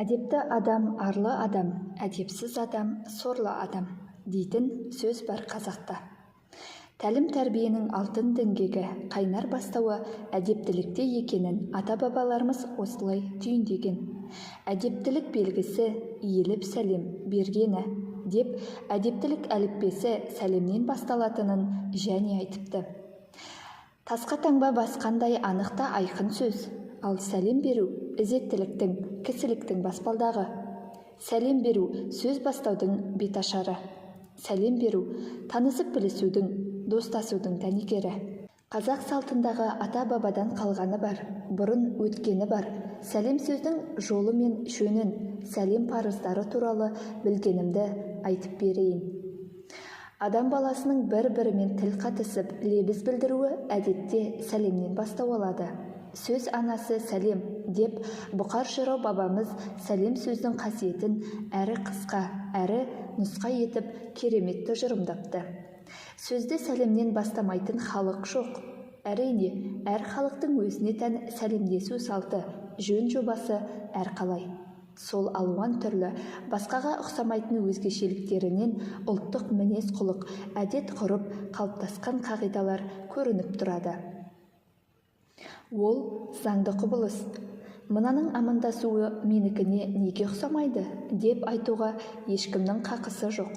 Әдепті адам арлы адам, әдепсіз адам сорлы адам дейтін сөз бар қазақта. Тәлім-тәрбиенің алтын діңгегі, қайнар бастауы әдептілікте екенін ата-бабаларымыз осылай түйіндеген. Әдептілік белгісі иіліп сәлем бергені деп әдептілік әліппесі сәлемнен басталатынын және айтыпты. Тасқа таңба басқандай анықта айқын сөз, ал сәлем беру ізеттіліктің, кісіліктің баспалдағы. Сәлем беру сөз бастаудың беташары. Сәлем беру танысып білісудің, достасудың дәнекері. Қазақ салтындағы ата-бабадан қалғаны бар, бұрын өткені бар. Сәлем сөздің жолы мен жөнін, сәлем парыздары туралы білгенімді айтып берейін. Адам баласының бір-бірімен тіл қатысып, лебіз білдіруі әдетте сәлемнен бастау алады. Сөз анасы сәлем деп Бұқар Жырау бабамыз сәлем сөздің қасиетін әрі қысқа, әрі нұсқа етіп керемет тұжырымдапты. Сөзді сәлемнен бастамайтын халық жоқ. Әрине, әр халықтың өзіне тән сәлемдесу салты, жөн жобасы әрқалай. Сол алуан түрлі, басқаға ұқсамайтын өзгешеліктерінен ұлттық мінез-құлық, әдет-ғұрып қалыптасқан қағидалар көрініп тұрады. Ол заңды құбылыс. Мынаның амандасуы менікіне неге ұқсамайды деп айтуға ешкімнің қақысы жоқ.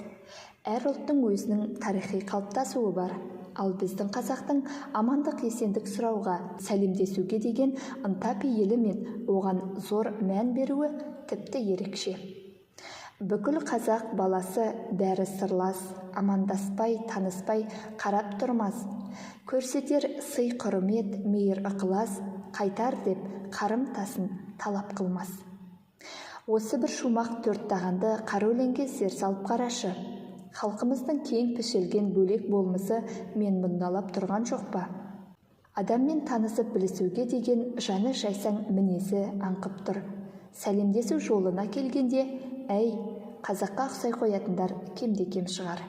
Әр ұлттың өзінің тарихи қалыптасуы бар. Ал біздің қазақтың амандық есендік сұрауға, сәлемдесуге деген ынта пейілі мен оған зор мән беруі тіпті ерекше. Бүкіл қазақ баласы бәрі сырлас, амандаспай, таныспай қарап тұрмас. Көрсетер сый құрмет, мейір ықылас, қайтар деп қарым-тасын талап қылмас. Осы бір шумақ төрттағанды қара өлеңге зер салып қарашы. Халқымыздың кең пішілген бөлек болмысы мен мұндалап тұрған жоқ па? Адаммен танысып білісуге деген жаны жайсаң мінезі аңқып тұр. Сәлемдесу жолына келгенде, әй, қазаққа ұқсай қоятындар кемде-кем шығар.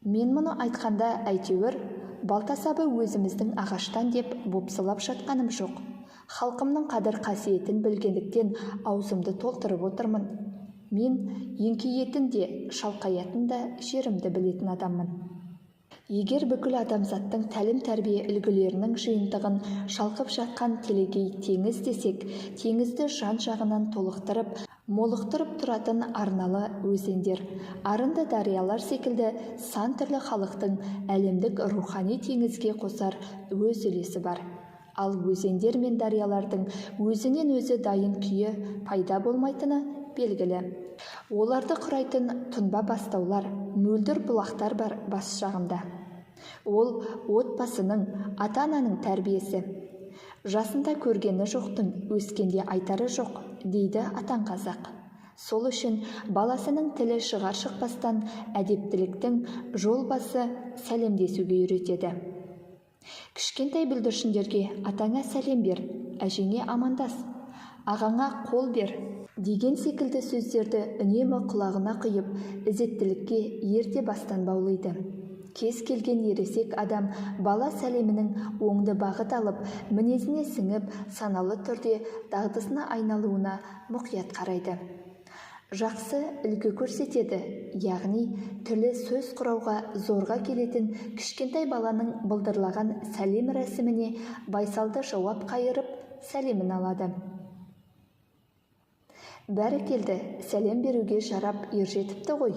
Мен мұны айтқанда әйтеуір, балтасабы өзіміздің ағаштан деп бопсылап жатқаным жоқ. Халқымның қадір қасиетін білгендіктен аузымды толтырып отырмын. Мен еңкейетін де, шалқаятын да жерімді білетін адаммын. Егер бүкіл адамзаттың тәлім-тәрбие үлгілерінің жиынтығын шалқып жатқан телегей теңіз десек, теңізді жан-жағынан толықтырып, молықтырып тұратын арналы өзендер, арынды дариялар секілді сан түрлі халықтың әлемдік рухани теңізге қосар өз үлесі бар. Ал өзендер мен дариялардың өзінен өзі дайын күйі пайда болмайтыны белгілі. Оларды құрайтын тұнба бастаулар, мөлдір бұлақтар бар бас жағында. Ол отбасының, ата-ананың тәрбиесі. Жасында көргені жоқтың өскенде айтары жоқ, дейді атаң қазақ. Сол үшін баласының тілі шығар-шықпастан әдептіліктің жол басы сәлемдесуге үйретеді. Кішкентай бүлдіршіндерге атаңа сәлем бер, әжеңе амандас, ағаңа қол бер деген секілді сөздерді үнемі құлағына құйып, ізеттілікке ерте бастан баулайды. Кез келген ересек адам бала сәлемінің оңды бағыт алып, мінезіне сіңіп, саналы түрде дағдысына айналуына мұқият қарайды. Жақсы үлгі көрсетеді, яғни тілі сөз құрауға зорға келетін кішкентай баланың былдырлаған сәлем рәсіміне байсалды жауап қайырып, сәлемін алады. Бәрі келді, сәлем беруге жарап ержетіпті ғой.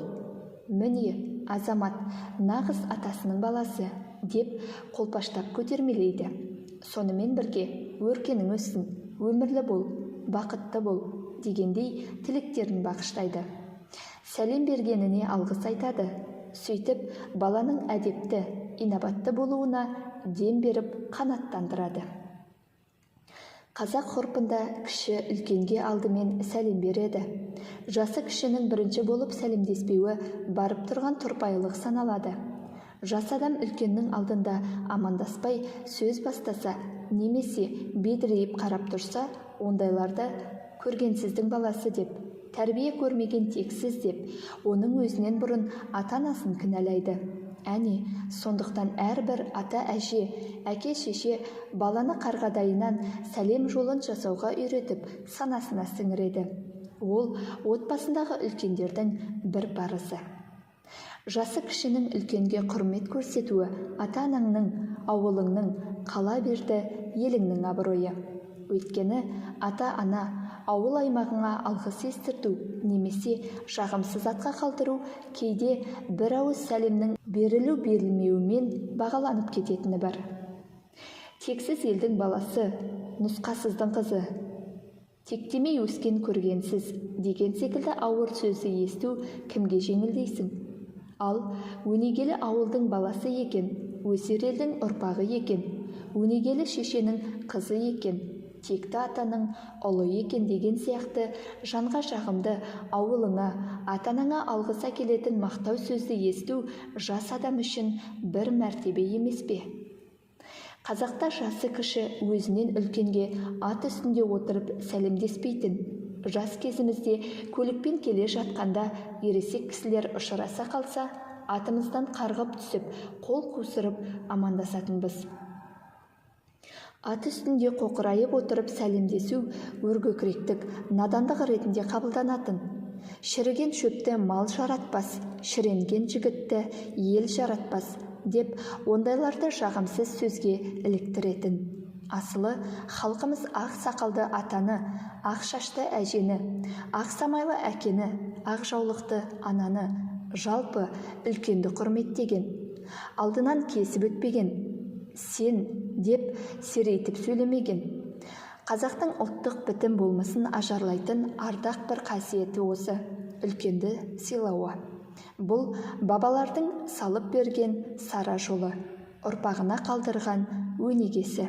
Міне, азамат, нағыз атасының баласы, деп қолпаштап көтермелейді. Сонымен бірге, өркенің өссін, өмірлі бол, бақытты бол, дегендей тілектерін бағыштайды. Сәлем бергеніне алғыс айтады. Сөйтіп, баланың әдепті, инабатты болуына дем беріп қанаттандырады. Қазақ ғұрпында кіші үлкенге алдымен сәлем береді. Жасы кішінің бірінші болып сәлемдеспеуі барып тұрған тұрпайылық саналады. Жас адам үлкеннің алдында амандаспай сөз бастаса, немесе бедірейіп қарап тұрса, ондайларды көргенсіздің баласы деп, тәрбие көрмеген тексіз деп, оның өзінен бұрын ата-анасын кінәлайды. Әне, сондықтан әрбір ата-әже, әке-шеше баланы қарғадайынан сәлем жолын жасауға үйретіп, санасына сіңіреді. Ол отбасындағы үлкендердің бір парызы. Жасы кішінің үлкенге құрмет көрсетуі ата-анаңның, ауылыңның, қала берді еліңнің абыройы. Өйткені ата-ана ауыл аймағыңа алғыс естірту немесе жағымсыз атқа қалдыру кейде бір ауыз сәлемнің берілу-берілмеуімен бағаланып кететіні бар. Тексіз елдің баласы, нұсқасыздың қызы, тектемей өскен көргенсіз деген секілді ауыр сөзді есту кімге жеңіл дейсің? Ал өнегелі ауылдың баласы екен, өсер елдің ұрпағы екен, өнегелі шешенің қызы екен, текті атаның ұлы екен деген сияқты жанға жағымды ауылыңа, ата-анаңа алғыс әкелетін мақтау сөзді есту жас адам үшін бір мәртебе емес пе? Қазақта жасы кіші өзінен үлкенге ат үстінде отырып сәлемдеспейтін. Жас кезімізде көлікпен келе жатқанда ересек кісілер ұшыраса қалса, атымыздан қарғып түсіп, қол қусырып амандасатынбыз. Ат үстінде қоқырайып отырып сәлемдесу өркөкіректік, надандық ретінде қабылданатын. Шіріген шөпті мал жаратпас, шіренген жігітті ел жаратпас деп ондайларды жағымсыз сөзге іліктіретін. Асылы халқымыз ақ сақалды атаны, ақ шашты әжені, ақ самайлы әкені, ақ жаулықты ананы, жалпы үлкенді құрметтеген, алдынан кесіп өтпеген, сен деп серейтіп сөйлемеген. Қазақтың ұлттық бітім болмысын ажарлайтын ардақ бір қасиеті осы, үлкенді сыйлауы. Бұл бабалардың салып берген сара жолы, ұрпағына қалдырған өнегесі.